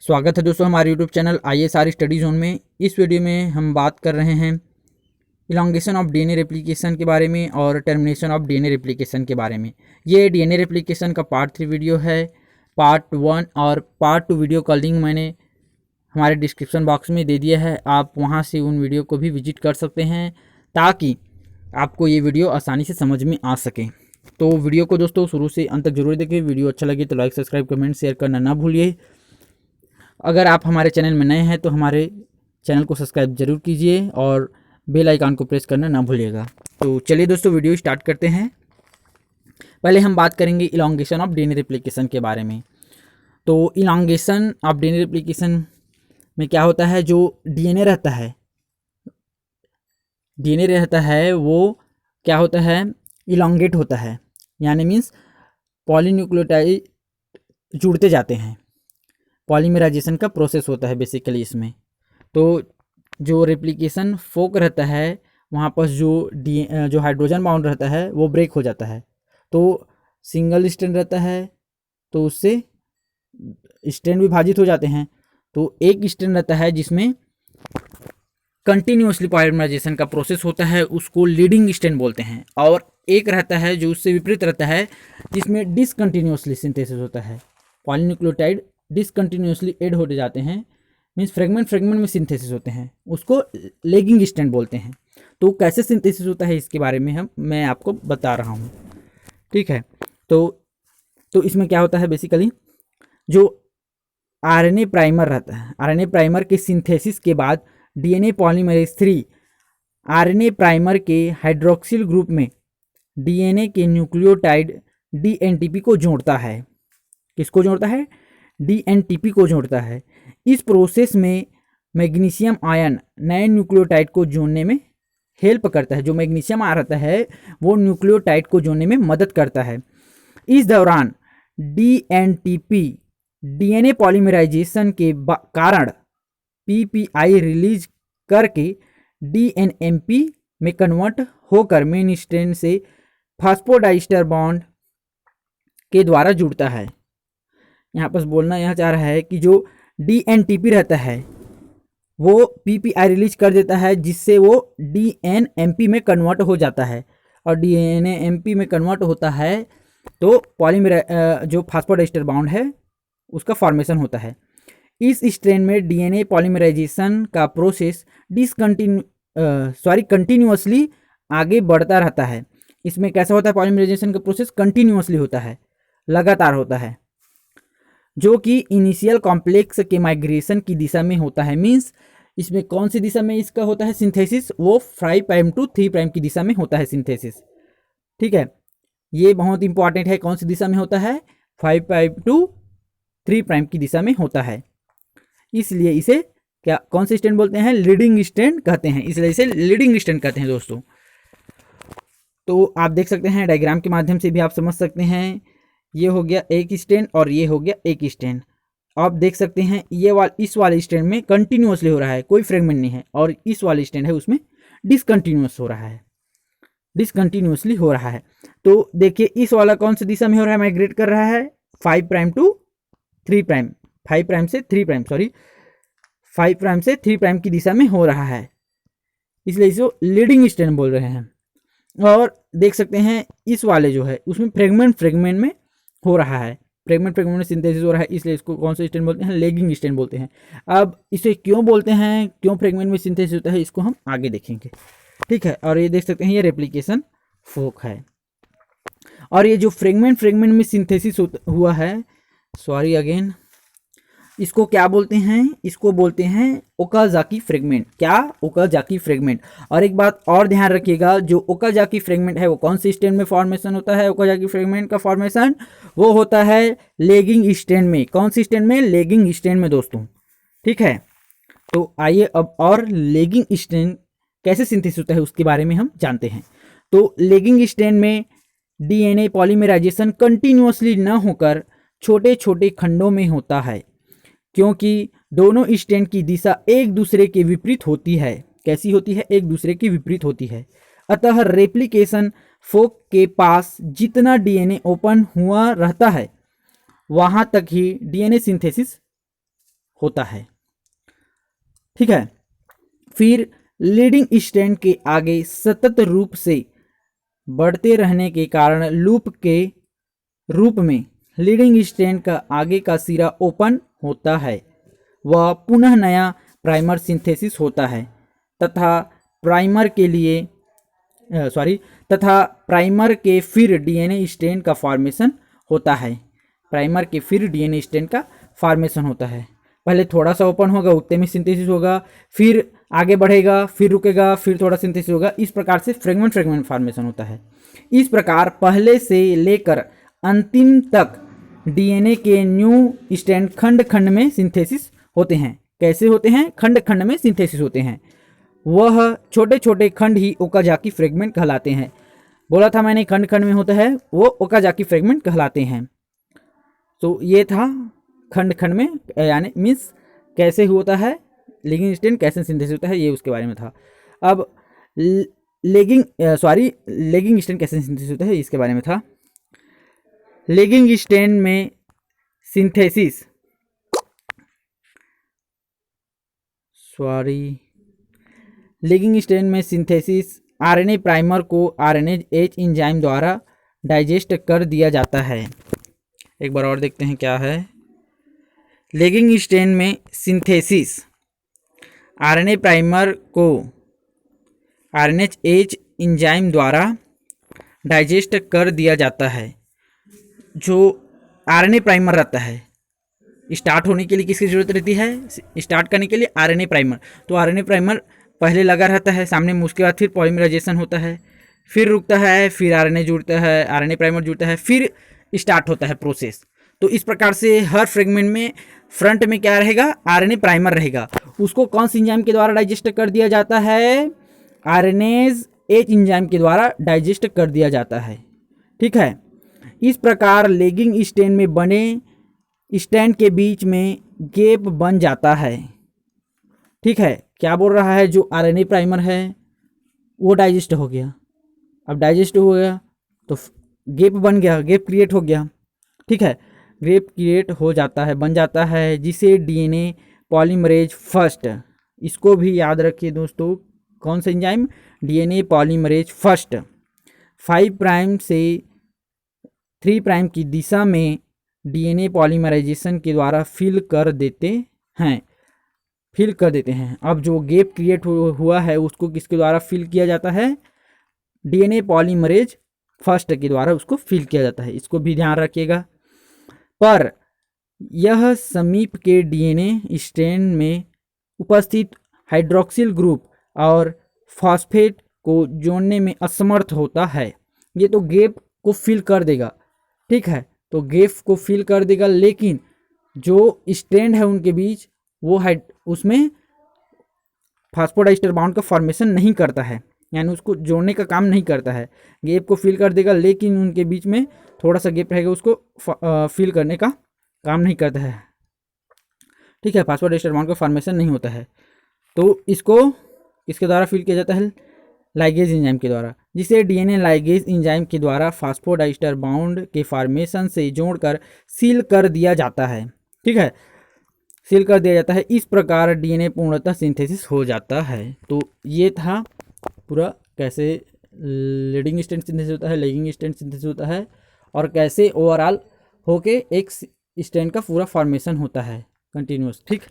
स्वागत है दोस्तों हमारे YouTube channel ISR study zone में। इस वीडियो में हम बात कर रहे हैं इलॉन्गेशन ऑफ डीएनए रेप्लिकेशन के बारे में और टर्मिनेशन ऑफ डीएनए रेप्लिकेशन के बारे में। ये डीएनए रेप्लिकेशन का पार्ट 3 वीडियो है। पार्ट 1 और पार्ट 2 वीडियो का लिंक मैंने हमारे डिस्क्रिप्शन बॉक्स में दे दिया है, आप वहाँ से उन वीडियो को भी विजिट कर सकते हैं ताकि आपको ये वीडियो आसानी से समझ में आ सके। तो वीडियो को दोस्तों शुरू से अंत तक जरूर देखें। वीडियो अच्छा लगे तो लाइक, सब्सक्राइब, कमेंट, शेयर करना ना भूलिए। अगर आप हमारे चैनल में नए हैं तो हमारे चैनल को सब्सक्राइब जरूर कीजिए और बेल आइकन को प्रेस करना ना भूलिएगा। तो चलिए दोस्तों वीडियो स्टार्ट करते हैं। पहले हम बात करेंगे इलॉन्गेशन ऑफ डीएनए रेप्लिकेशन के बारे में। तो इलॉन्गेशन ऑफ डीएनए रेप्लिकेशन में क्या होता है, जो डीएनए रहता है वो क्या होता है, इलॉन्गेट होता है, यानी मीन्स पॉलीन्यूक्लियोटाइड जुड़ते जाते हैं। पॉलीमराइजेशन का प्रोसेस होता है बेसिकली इसमें। तो जो रेप्लिकेशन फोक रहता है वहाँ पर जो हाइड्रोजन बाउंड रहता है वो ब्रेक हो जाता है, तो सिंगल स्ट्रैंड रहता है, तो उससे स्ट्रैंड विभाजित हो जाते हैं। तो एक स्ट्रैंड रहता है जिसमें कंटिन्यूसली पॉलीमराइजेशन का प्रोसेस होता है, उसको लीडिंग स्ट्रैंड बोलते हैं। और एक रहता है जो उससे विपरीत रहता है जिसमें डिसकंटिन्यूसली सिंथेसिस होता है। पॉलीन्यूक्लियोटाइड डिसकंटिन्यूसली ऐड होते जाते हैं, मीन्स फ्रेगमेंट में सिंथेसिस होते हैं, उसको लेगिंग स्ट्रैंड बोलते हैं। तो कैसे सिंथेसिस होता है इसके बारे में मैं आपको बता रहा हूँ, ठीक है। तो इसमें क्या होता है, बेसिकली जो आरएनए प्राइमर रहता है, आरएनए प्राइमर के सिंथेसिस के बाद डीएनए पॉलीमरेज 3 आरएनए प्राइमर के हाइड्रोक्सिल ग्रुप में डीएनए के न्यूक्लियोटाइड डीएनटीपी को जोड़ता है। किसको जोड़ता है? डीएनटीपी को जोड़ता है। इस प्रोसेस में मैग्नीशियम आयन नए न्यूक्लियोटाइड को जोड़ने में हेल्प करता है। जो मैग्नीशियम आ रहता है वो न्यूक्लियोटाइड को जोड़ने में मदद करता है। इस दौरान डीएनटीपी डीएनए पॉलीमराइजेशन के कारण पीपीआई रिलीज करके डीएनएमपी में कन्वर्ट होकर मेन स्ट्रैंड से फास्फोडाइस्टर बॉन्ड के द्वारा जुड़ता है। यहाँ पर बोलना यह चाह रहा है कि जो डीएनटीपी रहता है वो पीपीआई रिलीज कर देता है, जिससे वो डीएनएमपी में कन्वर्ट हो जाता है। और डीएनएमपी में कन्वर्ट होता है तो पॉलीमर जो फास्फोडाइस्टर बॉन्ड है उसका फॉर्मेशन होता है। इस स्ट्रैंड में डीएनए पॉलीमराइजेशन का प्रोसेस कंटिन्यूअसली आगे बढ़ता रहता है। इसमें कैसा होता है, पॉलीमराइजेशन का प्रोसेस कंटिन्यूअसली होता है, लगातार होता है, जो कि इनिशियल कॉम्प्लेक्स के माइग्रेशन की दिशा में होता है। मींस इसमें कौन सी दिशा में इसका होता है सिंथेसिस, वो 5 प्राइम टू 3 प्राइम की दिशा में होता है सिंथेसिस, ठीक है। ये बहुत इंपॉर्टेंट है, कौन सी दिशा में होता है, 5 प्राइम टू 3 प्राइम की दिशा में होता है। इसलिए इसे क्या कौन से स्ट्रैंड बोलते हैं, लीडिंग स्ट्रैंड कहते हैं, इसलिए इसे लीडिंग स्ट्रैंड कहते हैं दोस्तों। तो आप देख सकते हैं डायग्राम के माध्यम से भी आप समझ सकते हैं। ये हो गया एक स्ट्रैंड और ये हो गया एक स्ट्रैंड। आप देख सकते हैं इस वाले स्ट्रैंड में कंटिन्यूअसली हो रहा है, कोई फ्रेगमेंट नहीं है, और इस वाले स्ट्रैंड है उसमें डिसकंटिन्यूअस हो रहा है, डिसकंटिन्यूअसली हो रहा है। तो देखिए इस वाला कौन सी दिशा में हो रहा है, माइग्रेट कर रहा है 5 प्राइम टू 3 प्राइम, 5 प्राइम से 3 प्राइम, सॉरी 5 प्राइम से 3 प्राइम की दिशा में हो रहा है, इसलिए इसे लीडिंग स्ट्रैंड बोल रहे हैं। और देख सकते हैं इस वाले जो है उसमें फ्रेगमेंट में हो रहा है, फ्रेगमेंट में सिंथेसिस हो रहा है, इसलिए इसको कौन सा स्ट्रैंड बोलते हैं, लेगिंग स्ट्रैंड बोलते हैं। अब इसे क्यों बोलते हैं, क्यों फ्रेगमेंट में सिंथेसिस होता है, इसको हम आगे देखेंगे, ठीक है। और ये देख सकते हैं ये रेप्लिकेशन फोक है। और ये जो फ्रेगमेंट में सिंथेसिस हुआ है, सॉरी अगेन, इसको क्या बोलते हैं, इसको बोलते हैं ओकाजाकी फ्रेगमेंट। क्या? Okazaki fragment. और एक बात और ध्यान रखिएगा, जो ओकाजाकी फ्रेगमेंट है वो कौन सी स्ट्रैंड में फॉर्मेशन होता है, ओकाजाकी फ्रेगमेंट का फॉर्मेशन वो होता है लेगिंग स्ट्रैंड में। कौन सी स्ट्रैंड में? लेगिंग स्ट्रैंड में दोस्तों, ठीक है। तो आइए अब और लेगिंग स्ट्रैंड कैसे सिंथेसिस होता है उसके बारे में हम जानते हैं। तो लेगिंग स्ट्रैंड में डीएनए पॉलीमराइजेशन कंटिन्यूअसली न होकर छोटे छोटे खंडों में होता है, क्योंकि दोनों स्ट्रैंड की दिशा एक दूसरे के विपरीत होती है। कैसी होती है? एक दूसरे के विपरीत होती है। अतः रेप्लिकेशन फोक के पास जितना डीएनए ओपन हुआ रहता है वहां तक ही डीएनए सिंथेसिस होता है। ठीक है, फिर लीडिंग स्ट्रैंड के आगे सतत रूप से बढ़ते रहने के कारण लूप के रूप में लीडिंग स्ट्रैंड का आगे का सिरा ओपन होता है, वह पुनः नया प्राइमर सिंथेसिस होता है तथा प्राइमर के फिर डीएनए स्ट्रैंड का फॉर्मेशन होता है। प्राइमर के फिर डीएनए स्ट्रैंड का फॉर्मेशन होता है। पहले थोड़ा सा ओपन होगा, उतने में सिंथेसिस होगा, फिर आगे बढ़ेगा, फिर रुकेगा, फिर थोड़ा सिंथेसिस होगा। इस प्रकार से फ्रेगमेंट फॉर्मेशन होता है। इस प्रकार पहले से लेकर अंतिम तक डीएनए के न्यू स्ट्रैंड खंड खंड में सिंथेसिस होते हैं। कैसे होते हैं? खंड खंड में सिंथेसिस होते हैं। वह छोटे छोटे खंड ही ओकाजाकी फ्रेगमेंट कहलाते हैं। बोला था मैंने, खंड खंड में होता है, वो ओकाजाकी फ्रेगमेंट कहलाते हैं। तो ये था खंड खंड में, यानी मीन्स कैसे होता है लेगिंग स्ट्रैंड, कैसे सिंथेसिस होता है, ये उसके बारे में था। अब लेगिंग स्ट्रैंड कैसे सिंथेसिस होता है इसके बारे में था। लेगिंग स्ट्रैंड में सिंथेसिस लेगिंग स्ट्रैंड में सिंथेसिस आरएनए प्राइमर को आरएनएज एंजाइम द्वारा डाइजेस्ट कर दिया जाता है। एक बार और देखते हैं क्या है। लेगिंग स्ट्रैंड में सिंथेसिस आरएनए प्राइमर को आरएनएज एंजाइम द्वारा डाइजेस्ट कर दिया जाता है। जो आरएनए प्राइमर रहता है, स्टार्ट होने के लिए किसकी ज़रूरत रहती है? स्टार्ट करने के लिए आरएनए प्राइमर। तो आरएनए प्राइमर पहले लगा रहता है सामने में, उसके बाद फिर पॉलीमराइजेशन होता है, फिर रुकता है, फिर आरएनए जुड़ता है, आरएनए प्राइमर जुड़ता है, फिर स्टार्ट होता है प्रोसेस। तो इस प्रकार से हर फ्रेगमेंट में फ्रंट में क्या रहेगा? आरएनए प्राइमर रहेगा। उसको कौन सी एंजाइम के द्वारा डाइजेस्ट कर दिया जाता है? आरएनएज एंजाइम के द्वारा डाइजेस्ट कर दिया जाता है। ठीक है, इस प्रकार लेगिंग स्ट्रैंड में बने स्ट्रैंड के बीच में गैप बन जाता है। ठीक है, क्या बोल रहा है? जो आरएनए प्राइमर है वो डाइजेस्ट हो गया। अब डाइजेस्ट हो गया तो गैप बन गया, गैप क्रिएट हो गया। ठीक है, गैप क्रिएट हो जाता है, बन जाता है, जिसे डीएनए पॉलीमरेज फर्स्ट, इसको भी याद रखिए दोस्तों, कौन सा enzyme? DNA polymerase first 5 prime से 3 प्राइम की दिशा में डीएनए पॉलीमराइजेशन के द्वारा फिल कर देते हैं। अब जो गैप क्रिएट हुआ है उसको किसके द्वारा फिल किया जाता है? डीएनए पॉलीमरेज फर्स्ट के द्वारा उसको फिल किया जाता है। इसको भी ध्यान रखिएगा। पर यह समीप के डीएनए स्ट्रैंड में उपस्थित हाइड्रोक्सिल ग्रुप और फॉस्फेट को जोड़ने में असमर्थ होता है। ये तो गैप को फिल कर देगा। ठीक है, तो गैप को फिल कर देगा, लेकिन जो स्ट्रैंड है उनके बीच वो उसमें फास्फोडाइस्टर बॉन्ड का फॉर्मेशन नहीं करता है, यानी उसको जोड़ने का काम नहीं करता है। गैप को फिल कर देगा, लेकिन उनके बीच में थोड़ा सा गैप रहेगा, उसको फिल करने का काम नहीं करता है। ठीक है, फास्फोडाइस्टर बॉन्ड का फॉर्मेशन नहीं होता है। तो इसको किसके द्वारा फिल किया जाता है? लाइगेज एंजाइम के द्वारा, जिसे डीएनए लाइगेज एंजाइम के द्वारा फास्फोडाइस्टर बॉन्ड के फॉर्मेशन से जोड़कर सील कर दिया जाता है। ठीक है, सील कर दिया जाता है। इस प्रकार डीएनए पूर्णतः सिंथेसिस हो जाता है। तो ये था पूरा कैसे लीडिंग स्ट्रैंड सिंथेसिस होता है, लेगिंग स्ट्रैंड सिंथेसिस होता है, और कैसे ओवरऑल होके एक स्ट्रैंड का पूरा फॉर्मेशन होता है कंटिन्यूस। ठीक,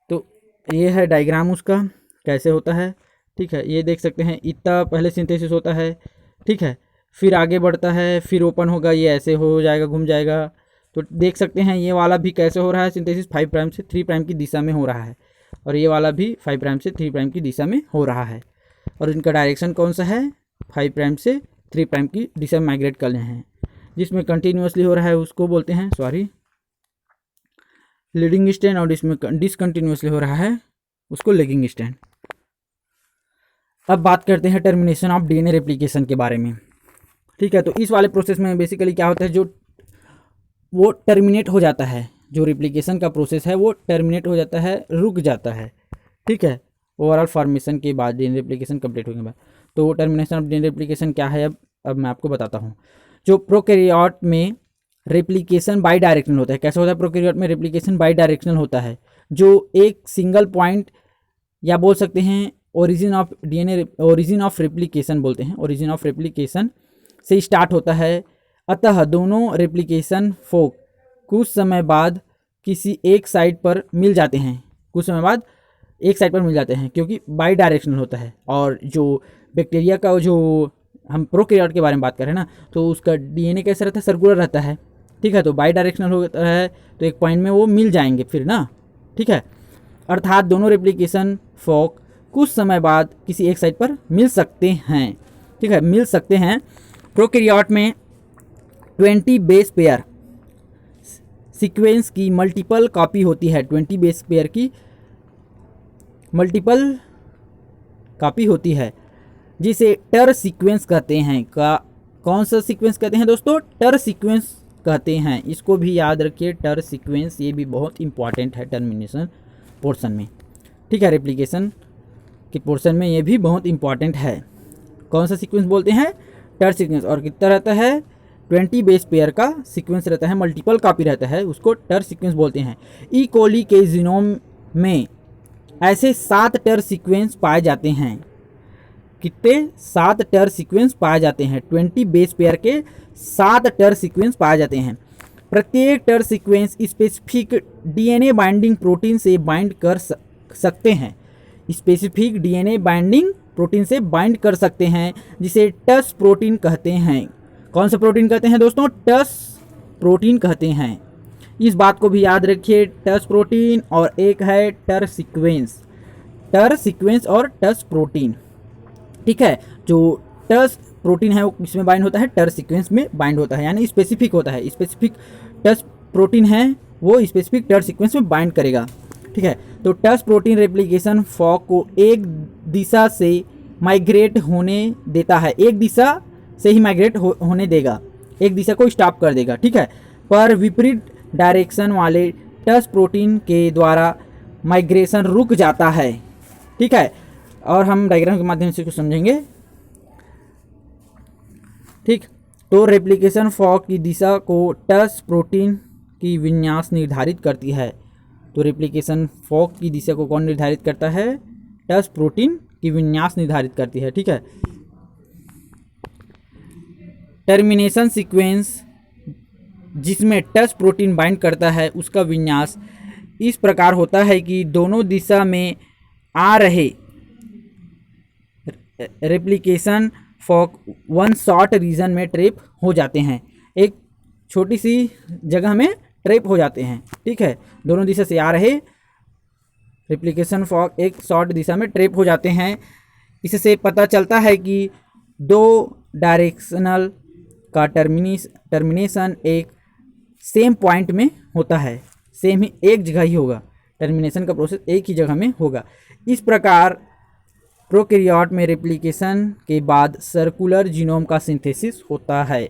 तो ये है डायग्राम उसका कैसे होता है। ठीक है, ये देख सकते हैं, इतना पहले सिंथेसिस होता है। ठीक है, फिर आगे बढ़ता है, फिर ओपन होगा, ये ऐसे हो जाएगा, घूम जाएगा। तो देख सकते हैं ये वाला भी कैसे हो रहा है सिंथेसिस, 5 प्राइम से 3 प्राइम की दिशा में हो रहा है, और ये वाला भी 5 प्राइम से 3 प्राइम की दिशा में हो रहा है। और इनका डायरेक्शन कौन सा है? 5 प्राइम से 3 प्राइम की दिशा में माइग्रेट कर रहे हैं। जिसमें कंटिन्यूसली हो रहा है उसको बोलते हैं लीडिंग स्ट्रैंड, और इसमें डिसकंटिन्यूसली हो रहा है उसको लेगिंग स्ट्रैंड। अब बात करते हैं टर्मिनेशन ऑफ डीएनए रेप्लिकेशन के बारे में। ठीक है, तो इस वाले प्रोसेस में बेसिकली क्या होता है, जो वो टर्मिनेट हो जाता है, जो रेप्लिकेशन का प्रोसेस है वो टर्मिनेट हो जाता है, रुक जाता है। ठीक है, ओवरऑल फॉर्मेशन के बाद, डीएनए रेप्लिकेशन कंप्लीट होने के बाद। तो टर्मिनेशन ऑफ डीएनए रेप्लिकेशन क्या है, अब मैं आपको बताता हूँ। जो प्रोकैरियोट में रेप्लिकेशन बाई डायरेक्शनल होता है। कैसे होता है प्रोकैरियोट में? रेप्लिकेशन बाई डायरेक्शनल होता है, जो एक सिंगल पॉइंट या बोल सकते हैं origin of DNA, origin of replication बोलते हैं, ओरिजिन ऑफ रेप्लिकेशन से स्टार्ट होता है। अतः दोनों रेप्लिकेशन फोक कुछ समय बाद किसी एक साइड पर मिल जाते हैं, कुछ समय बाद एक साइड पर मिल जाते हैं, क्योंकि बाई डायरेक्शनल होता है। और जो बैक्टीरिया का जो हम प्रोकैरियोट के बारे में बात कर रहे हैं ना, तो उसका डीएनए कैसा रहता है? सर्कुलर रहता है, ठीक है। तो बाई डायरेक्शनल होता है, तो एक पॉइंट में वो मिल जाएंगे फिर ना, ठीक है। अर्थात दोनों रेप्लिकेशन फोक कुछ समय बाद किसी एक साइड पर मिल सकते हैं, ठीक है, मिल सकते हैं। प्रोकैरियोट में 20 बेस पेयर सीक्वेंस की मल्टीपल कॉपी होती है, 20 बेस पेयर की मल्टीपल कॉपी होती है, जिसे टर सीक्वेंस कहते हैं। कौन सा सीक्वेंस कहते हैं दोस्तों? टर सीक्वेंस कहते हैं। इसको भी याद रखिए, टर सीक्वेंस, ये भी बहुत इंपॉर्टेंट है टर्मिनेशन पोर्शन में, ठीक है। रेप्लिकेशन के पोर्शन में ये भी बहुत इंपॉर्टेंट है। कौन सा सीक्वेंस बोलते हैं? टर सीक्वेंस। और कितना रहता है? 20 बेस पेयर का सीक्वेंस रहता है, मल्टीपल कॉपी रहता है, उसको टर सीक्वेंस बोलते हैं। ई कोली के जीनोम में ऐसे 7 टर सीक्वेंस पाए जाते हैं। कितने? 7 टर सीक्वेंस पाए जाते हैं। 20 बेस पेयर के 7 टर सीक्वेंस पाए जाते हैं। प्रत्येक टर sequence specific DNA binding protein से बाइंड कर सकते हैं, स्पेसिफिक डीएनए बाइंडिंग प्रोटीन से बाइंड कर सकते हैं, जिसे टस प्रोटीन कहते हैं। कौन सा प्रोटीन कहते हैं दोस्तों? टस प्रोटीन कहते हैं। इस बात को भी याद रखिए, टस प्रोटीन और एक है टर सीक्वेंस, टर सीक्वेंस और टस प्रोटीन, ठीक है। जो टस प्रोटीन है वो किसमें बाइंड होता है? टर सीक्वेंस में बाइंड होता है, यानी स्पेसिफिक होता है। स्पेसिफिक टस प्रोटीन है वो स्पेसिफिक टर सीक्वेंस में बाइंड करेगा, ठीक है। तो टस प्रोटीन रेप्लिकेशन फॉक को एक दिशा से माइग्रेट होने देता है, एक दिशा से ही माइग्रेट होने देगा, एक दिशा को स्टॉप कर देगा, ठीक है। पर विपरीत डायरेक्शन वाले टस प्रोटीन के द्वारा माइग्रेशन रुक जाता है, ठीक है। और हम डायग्राम के माध्यम से कुछ समझेंगे, ठीक। तो रेप्लिकेशन फॉक की दिशा को टस प्रोटीन की विन्यास निर्धारित करती है। तो रेप्लिकेशन फॉक की दिशा को कौन निर्धारित करता है? टस प्रोटीन की विन्यास निर्धारित करती है, ठीक है। टर्मिनेशन सीक्वेंस जिसमें टस प्रोटीन बाइंड करता है, उसका विन्यास इस प्रकार होता है कि दोनों दिशा में आ रहे replication fork one short region में ट्रैप हो जाते हैं, एक छोटी सी जगह में ट्रैप हो जाते हैं, ठीक है। दोनों दिशा से आ रहे रेप्लिकेशन फॉक एक शॉर्ट दिशा में ट्रैप हो जाते हैं। इससे पता चलता है कि दो डायरेक्शनल का टर्मिनेशन एक सेम पॉइंट में होता है, सेम ही एक जगह ही होगा, टर्मिनेशन का प्रोसेस एक ही जगह में होगा। इस प्रकार प्रोकैरियोट में रेप्लिकेशन के बाद सर्कुलर जीनोम का सिंथेसिस होता है।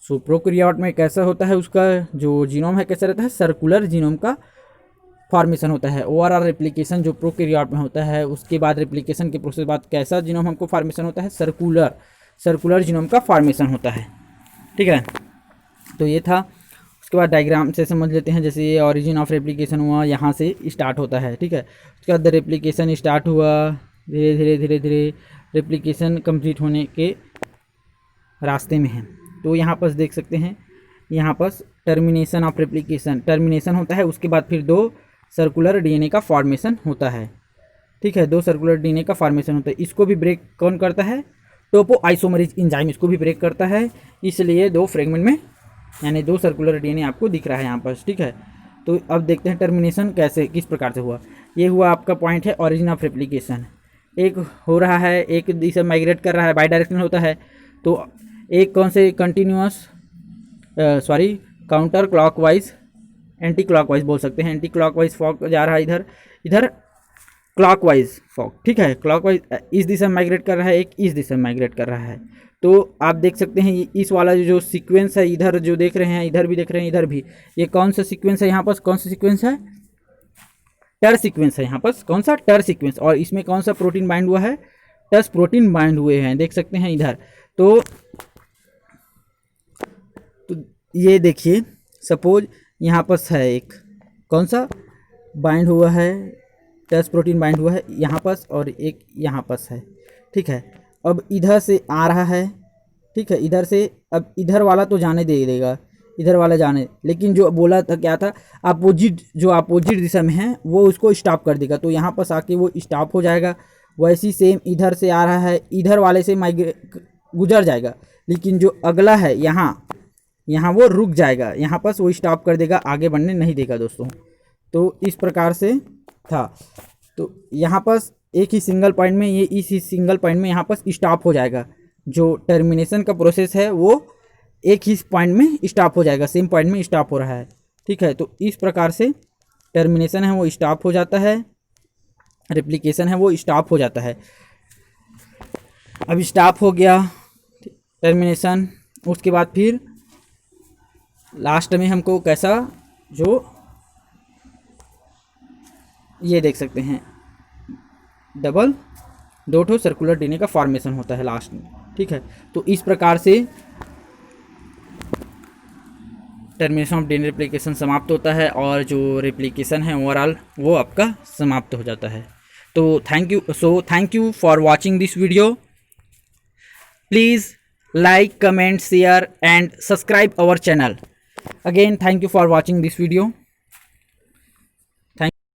सो प्रोकैरियोट में कैसा होता है? उसका जो जीनोम है कैसा रहता है? सर्कुलर जीनोम का फॉर्मेशन होता है। ओवरऑल रेप्लिकेशन जो प्रोकैरियोट में होता है, उसके बाद रेप्लिकेशन के प्रोसेस बाद कैसा जीनोम हमको फॉर्मेशन होता है? सर्कुलर जीनोम का फॉर्मेशन होता है, ठीक है। तो ये था। उसके बाद डायग्राम से समझ लेते हैं। जैसे ये ऑरिजिन ऑफ रेप्लिकेशन हुआ, यहाँ से स्टार्ट होता है, ठीक है। उसके बाद रेप्लिकेशन स्टार्ट हुआ, धीरे धीरे धीरे धीरे रेप्लिकेशन कंप्लीट होने के रास्ते में है। तो यहाँ पर देख सकते हैं, यहाँ पर टर्मिनेशन ऑफ रेप्लिकेशन, टर्मिनेशन होता है, उसके बाद फिर 2 सर्कुलर डीएनए का फॉर्मेशन होता है, ठीक है। 2 सर्कुलर डीएनए का फॉर्मेशन होता है। इसको भी ब्रेक कौन करता है? टोपो आइसोमरेज एंजाइम इसको भी ब्रेक करता है, इसलिए 2 फ्रेगमेंट में यानी 2 सर्कुलर डीएनए आपको दिख रहा है यहाँ पर, ठीक है। तो अब देखते हैं टर्मिनेशन कैसे, किस प्रकार से हुआ। ये हुआ आपका पॉइंट है ऑरिजिन ऑफ रेप्लिकेशन। एक हो रहा है, एक दिशा माइग्रेट कर रहा है, बाई डायरेक्शनल होता है। तो एक कौन से continuous counter clockwise, anti clockwise बोल सकते हैं, एंटी क्लॉकवाइज फॉक जा रहा है, इधर क्लॉकवाइज फॉक, ठीक है। क्लॉकवाइज इस दिशा में माइग्रेट कर रहा है, एक इस दिशा में माइग्रेट कर रहा है। तो आप देख सकते हैं इस वाला जो सीक्वेंस है, इधर जो देख रहे हैं, इधर भी देख रहे हैं, इधर भी, ये कौन सा सीक्वेंस है? यहाँ पर कौन सा सीक्वेंस है? टर सीक्वेंस है यहाँ पर। कौन सा? टर सीक्वेंस। और इसमें कौन सा प्रोटीन बाइंड हुआ है? टस प्रोटीन बाइंड हुए हैं, देख सकते हैं इधर। तो ये देखिए, सपोज यहाँ पर है एक कौन सा बाइंड हुआ है, टेस्ट प्रोटीन बाइंड हुआ है यहाँ पर, और एक यहाँ पर है, ठीक है। अब इधर से आ रहा है, ठीक है, इधर से, अब इधर वाला तो जाने दे देगा, इधर वाला जाने, लेकिन जो बोला था क्या था, अपोजिट, जो अपोजिट दिशा में है वो उसको स्टॉप कर देगा, तो यहाँ पर आके वो स्टॉप हो जाएगा। वैसी सेम इधर से आ रहा है, इधर वाले से गुजर जाएगा, लेकिन जो अगला है यहाँ वो रुक जाएगा, यहाँ पर वो स्टॉप कर देगा, आगे बढ़ने नहीं देगा दोस्तों। तो इस प्रकार से था। तो यहाँ पर एक ही सिंगल पॉइंट में, ये इस सिंगल पॉइंट में यहाँ पर स्टॉप हो जाएगा। जो टर्मिनेशन का प्रोसेस है वो एक ही पॉइंट में स्टॉप हो जाएगा, सेम पॉइंट में स्टॉप हो रहा है, ठीक है। तो इस प्रकार से टर्मिनेशन है वो स्टॉप हो जाता है, रेप्लिकेशन है वो स्टॉप हो जाता है। अब स्टॉप हो गया टर्मिनेशन, उसके बाद फिर लास्ट में हमको कैसा, जो ये देख सकते हैं डबल दो ठो सर्कुलर डीएनए का फॉर्मेशन होता है लास्ट में, ठीक है। तो इस प्रकार से टर्मिनेशन ऑफ डीएनए रेप्लिकेशन समाप्त होता है, और जो रेप्लिकेशन है ओवरऑल वो आपका समाप्त हो जाता है। तो thank you for watching this video. Please like, comment, share and subscribe our channel. Again, thank you for watching this video.